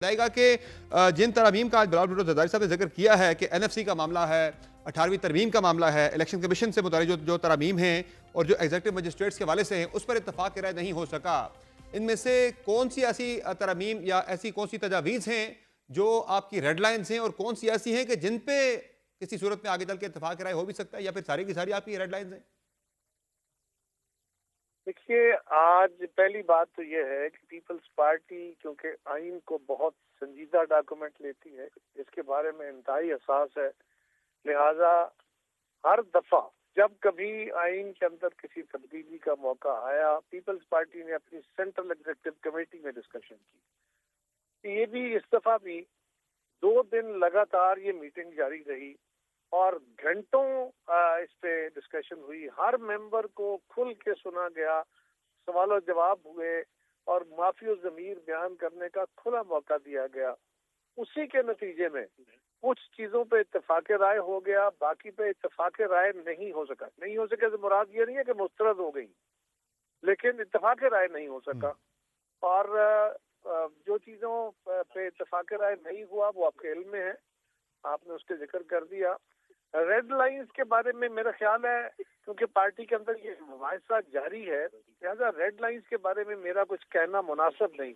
جائے گا کہ جن ترامیم کا آج بلاول بھٹو زرداری صاحب نے ذکر کیا ہے کہ این ایف سی کا معاملہ ہے، 18ویں ترمیم کا معاملہ ہے، الیکشن کمیشن سے متعلق جو ترامیم ہیں اور جو ایگزیکٹو مجسٹریٹس کے حوالے سے ہیں، اس پر اتفاق رائے نہیں ہو سکا۔ ان میں سے کون سی ایسی ترامیم یا ایسی کون سی تجاویز ہیں جو آپ کی ریڈ لائنز ہیں، اور کون سی ایسی ہیں کہ جن پہ کسی صورت میں آگے چل کے اتفاق رائے ہو بھی سکتا ہے، یا پھر ساری کی ساری آپ کی ریڈ لائنز ہیں؟ دیکھیے، آج پہلی بات تو یہ ہے کہ پیپلز پارٹی کیونکہ آئین کو بہت سنجیدہ ڈاکومنٹ لیتی ہے، اس کے بارے میں انتہائی حساس ہے، لہذا ہر دفعہ جب کبھی آئین کے اندر کسی تبدیلی کا موقع آیا، پیپلز پارٹی نے اپنی سینٹرل ایگزیکٹو کمیٹی میں ڈسکشن کی۔ یہ بھی اس دفعہ بھی 2 دن لگاتار یہ میٹنگ جاری رہی اور گھنٹوں اس پہ ڈسکشن ہوئی، ہر ممبر کو کھل کے سنا گیا، سوال و جواب ہوئے اور معافی و ضمیر بیان کرنے کا کھلا موقع دیا گیا۔ اسی کے نتیجے میں کچھ چیزوں پہ اتفاق رائے ہو گیا، باقی پہ اتفاق رائے نہیں ہو سکا۔ نہیں ہو سکے تو مراد یہ نہیں ہے کہ مسترد ہو گئی، لیکن اتفاق رائے نہیں ہو سکا۔ اور جو چیزوں پہ اتفاق رائے نہیں ہوا وہ آپ کے علم میں ہے، آپ نے اس کے ذکر کر دیا۔ ریڈ لائنز کے بارے میں میرا خیال ہے کیونکہ پارٹی کے اندر یہ مباحثہ جاری ہے، لہٰذا ریڈ لائنز کے بارے میں میرا کچھ کہنا مناسب نہیں